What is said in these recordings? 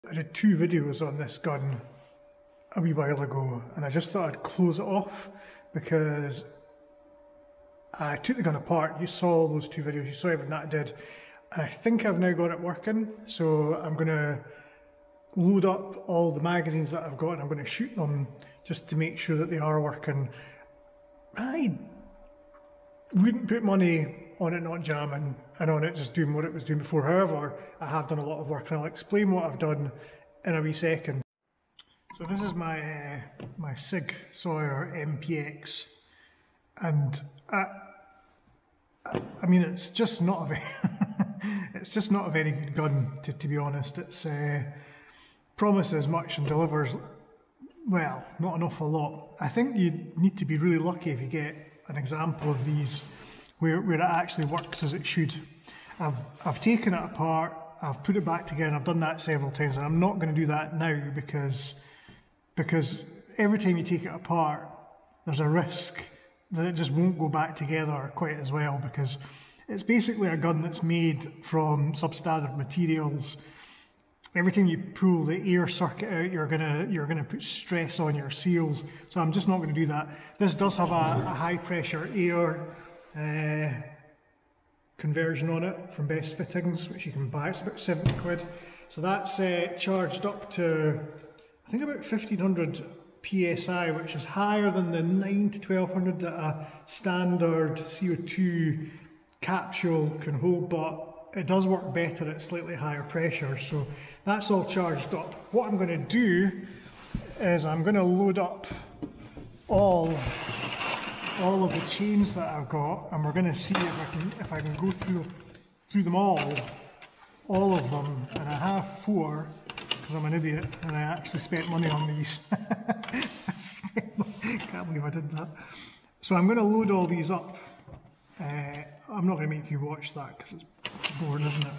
I did 2 videos on this gun a wee while ago, and I just thought I'd close it off because I took the gun apart. You saw those 2 videos, you saw everything that I did, and I think I've now got it working. So I'm going to load up all the magazines that I've got and I'm going to shoot them just to make sure that they are working. I wouldn't put money on it not jamming and on it just doing what it was doing before. However, I have done a lot of work and I'll explain what I've done in a wee second. So this is my my Sig Sauer MPX, and I mean, it's just not a very it's just not a very good gun, to be honest. It's promises much and delivers, well, not an awful lot. I think you need to be really lucky if you get an example of these where it actually works as it should. I've taken it apart, I've put it back together, and I've done that several times, and I'm not going to do that now because every time you take it apart, there's a risk that it just won't go back together quite as well, because it's basically a gun that's made from substandard materials. Every time you pull the air circuit out, you're gonna put stress on your seals. So I'm just not going to do that. This does have a high pressure air conversion on it from Best Fittings, which you can buy. It's about 70 quid. So that's charged up to, I think, about 1500 PSI, which is higher than the 9 to 1200 that a standard CO2 capsule can hold, but it does work better at slightly higher pressure. So that's all charged up. What I'm going to do is I'm going to load up all of the chains that I've got, and we're going to see if I can go through them all of them. And I have 4 because I'm an idiot and I actually spent money on these. Can't believe I did that. So I'm going to load all these up. I'm not going to make you watch that because it's boring, isn't it?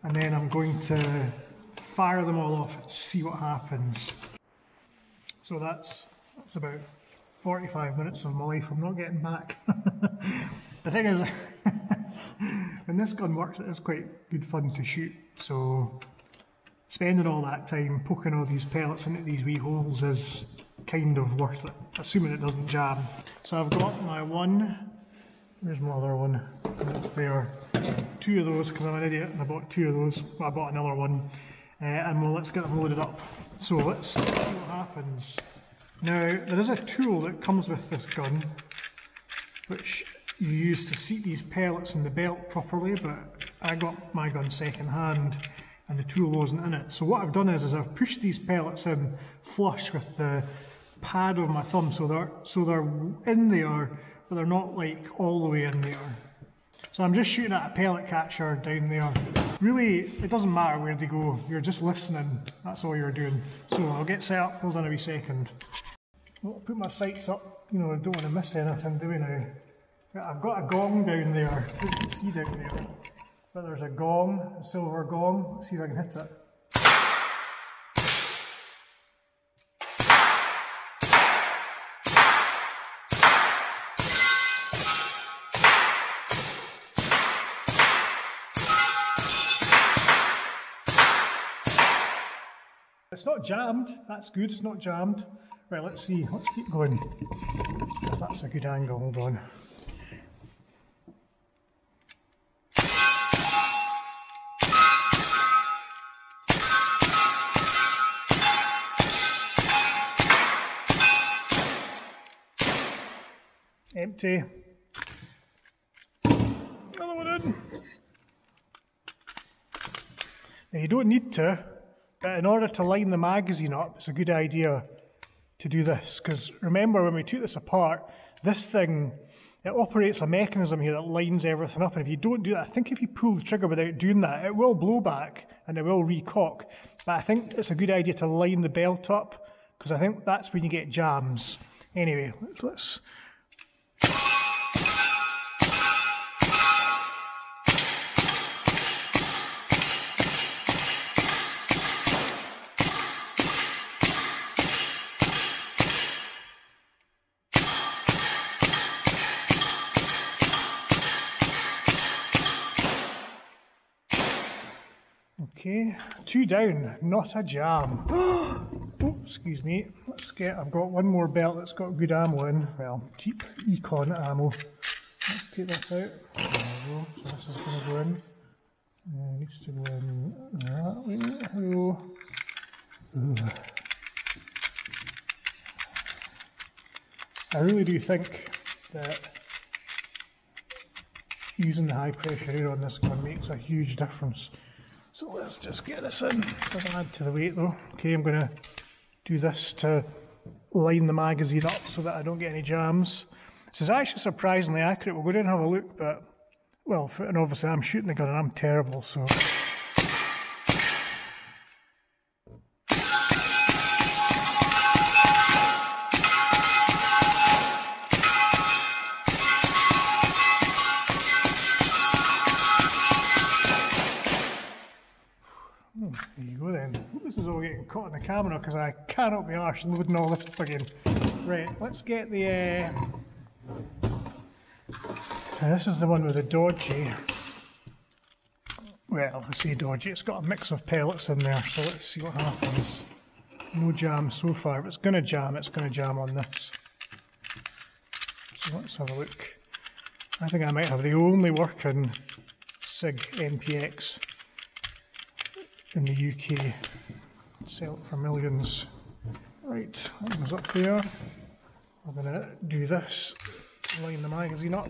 And then I'm going to fire them all off and see what happens. So that's about 45 minutes of my life I'm not getting back. The thing is, when this gun works, it is quite good fun to shoot. So spending all that time poking all these pellets into these wee holes is kind of worth it, assuming it doesn't jam. So I've got my one. There's my other one, and it's there. 2 of those, because I'm an idiot and I bought 2 of those. Well, I bought another one, and well, let's get them loaded up. So let's see what happens. Now, there is a tool that comes with this gun, which you use to seat these pellets in the belt properly, but I got my gun second hand, and the tool wasn't in it. So what I've done is I've pushed these pellets in flush with the pad of my thumb, so they're in there, but they're not like all the way in there. So I'm just shooting at a pellet catcher down there. Really, it doesn't matter where they go, you're just listening, that's all you're doing. So I'll get set up, hold on a wee second. I'll put my sights up, you know, I don't want to miss anything, do we now? I've got a gong down there, you can see down there. But there's a gong, a silver gong, let's see if I can hit it. It's not jammed, that's good, it's not jammed. Right, let's see, let's keep going. If that's a good angle, hold on. Empty. Another one in. Now you don't need to, but in order to line the magazine up, it's a good idea to do this, because remember when we took this apart, this thing, it operates a mechanism here that lines everything up, and if you don't do that, I think if you pull the trigger without doing that, it will blow back and it will recock. But I think it's a good idea to line the belt up, because I think that's when you get jams. Anyway, let's Okay, 2 down, not a jam. Oh, excuse me. I've got one more belt that's got good ammo in. Well, cheap econ ammo. Let's take this out. There we go. So this is going to go in. It needs to go in that way. Hello. I really do think that using the high pressure air on this gun makes a huge difference. So let's just get this in. Doesn't add to the weight though. Okay, I'm going to do this to line the magazine up so that I don't get any jams. This is actually surprisingly accurate. We'll go down and have a look, but, well, and obviously I'm shooting the gun and I'm terrible, so. There you go then. This is all getting caught in the camera because I cannot be arsed loading all this up again. Right, let's get the... this is the one with the dodgy. Well, I say dodgy, it's got a mix of pellets in there, so let's see what happens. No jam so far. If it's going to jam, it's going to jam on this. So let's have a look. I think I might have the only working Sig MPX in the UK. Sell it for millions. Right, that goes up there. We're going to do this to line the magazine up.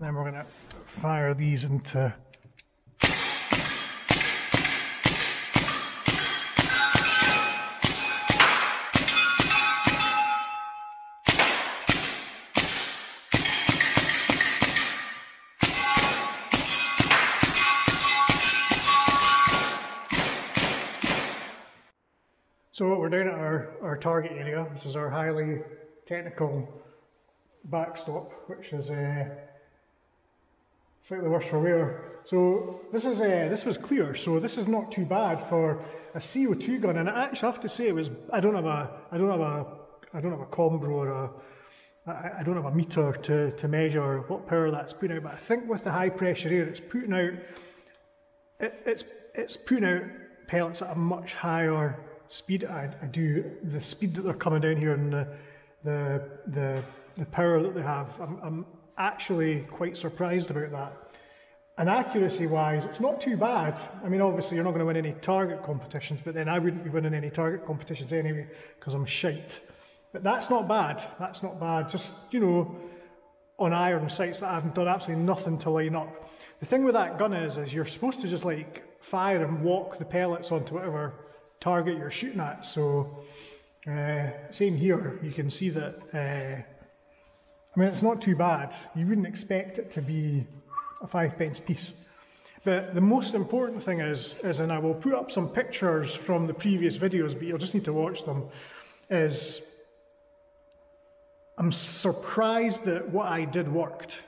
Then we're going to fire these into So we're down at our target area. This is our highly technical backstop, which is slightly worse for wear. So this was clear. So this is not too bad for a CO2 gun. And I actually have to say it was. I don't have a combro or I don't have a meter to measure what power that's putting out. But I think with the high pressure air, it's putting out. It's putting out pellets at a much higher speed. The speed that they're coming down here and the power that they have, I'm actually quite surprised about that. And accuracy wise, it's not too bad. I mean, obviously you're not going to win any target competitions, but then I wouldn't be winning any target competitions anyway because I'm shite. But that's not bad. That's not bad. Just, you know, on iron sights that I've done absolutely nothing to line up. The thing with that gun is you're supposed to just like fire and walk the pellets onto whatever target you're shooting at. So same here, you can see that I mean, it's not too bad. You wouldn't expect it to be a 5p piece. But the most important thing is, and I will put up some pictures from the previous videos, but you'll just need to watch them, is I'm surprised that what I did worked.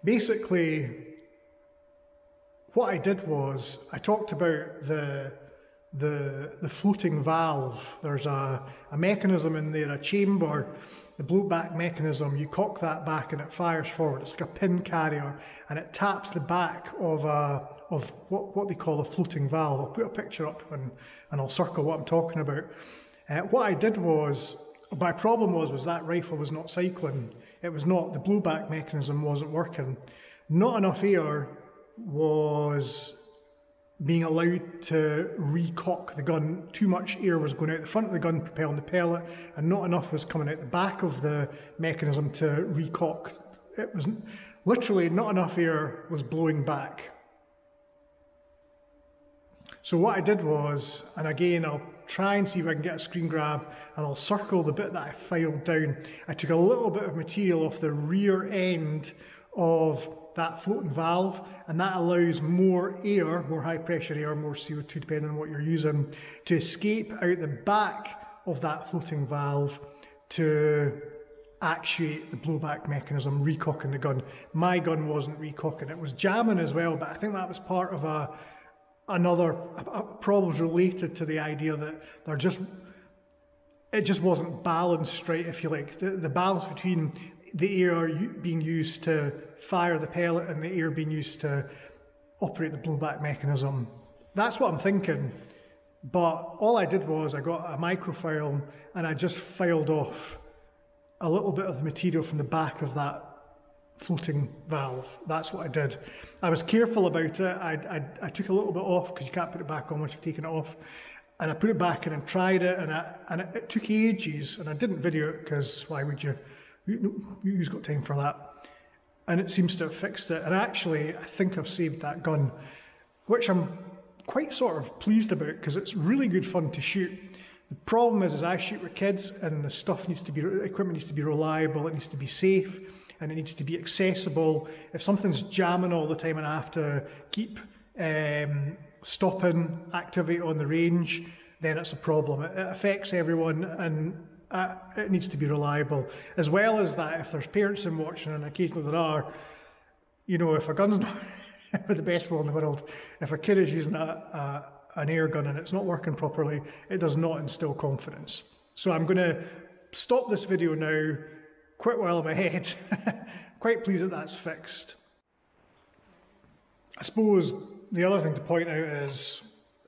Basically, what I did was, I talked about the floating valve. There's a mechanism in there, a chamber, the blowback mechanism. You cock that back and it fires forward. It's like a pin carrier, and it taps the back of what they call a floating valve. I'll put a picture up and I'll circle what I'm talking about. What I did was, my problem was that rifle was not cycling. It was not, the blowback mechanism wasn't working. Not enough air was being allowed to recock the gun. Too much air was going out the front of the gun propelling the pellet, and not enough was coming out the back of the mechanism to recock. It was literally not enough air was blowing back. So what I did was, and again I'll try and see if I can get a screen grab, and I'll circle the bit that I filed down. I took a little bit of material off the rear end of that floating valve, and that allows more air, more high pressure air, more CO2 depending on what you're using, to escape out the back of that floating valve to actuate the blowback mechanism, recocking the gun. My gun wasn't recocking, it was jamming as well, but I think that was part of another problems related to the idea that it just wasn't balanced right, if you like. The balance between the air being used to fire the pellet and the air being used to operate the blowback mechanism that's what I'm thinking. But all I did was I got a microfilm and I just filed off a little bit of the material from the back of that floating valve. That's what I did. I was careful about it. I took a little bit off because you can't put it back on once you've taken it off. And I put it back in and tried it, and it took ages, and I didn't video it because why would you? Who's got time for that? And it seems to have fixed it. And actually, I think I've saved that gun, which I'm quite sort of pleased about because it's really good fun to shoot. The problem is I shoot with kids, and the stuff needs to be, equipment needs to be reliable, it needs to be safe, and it needs to be accessible. If something's jamming all the time and I have to keep stopping activity on the range, then it's a problem. It affects everyone, and it needs to be reliable. As well as that, if there's parents in watching, and occasionally there are, you know, if a gun's not with the best will in the world, if a kid is using an air gun and it's not working properly, it does not instill confidence. So I'm going to stop this video now, quit while I'm ahead. Quite pleased that that's fixed. I suppose the other thing to point out is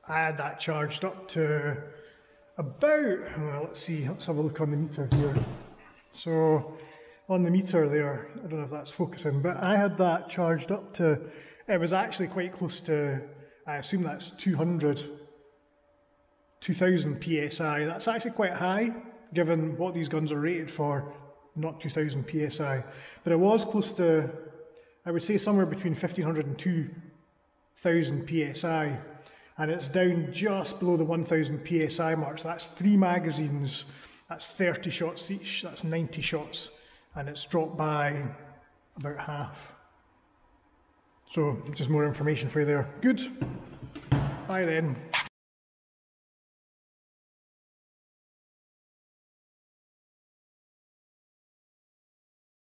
I had that charged up to about, well, let's have a look on the meter here. So on the meter there, I don't know if that's focusing, but I had that charged up to, it was actually quite close to, I assume that's 2000 PSI. That's actually quite high, given what these guns are rated for, not 2000 PSI. But it was close to, I would say somewhere between 1500 and 2000 PSI. And it's down just below the 1000 PSI mark. So that's 3 magazines, that's 30 shots each, that's 90 shots. And it's dropped by about half. So just more information for you there. Good. Bye then.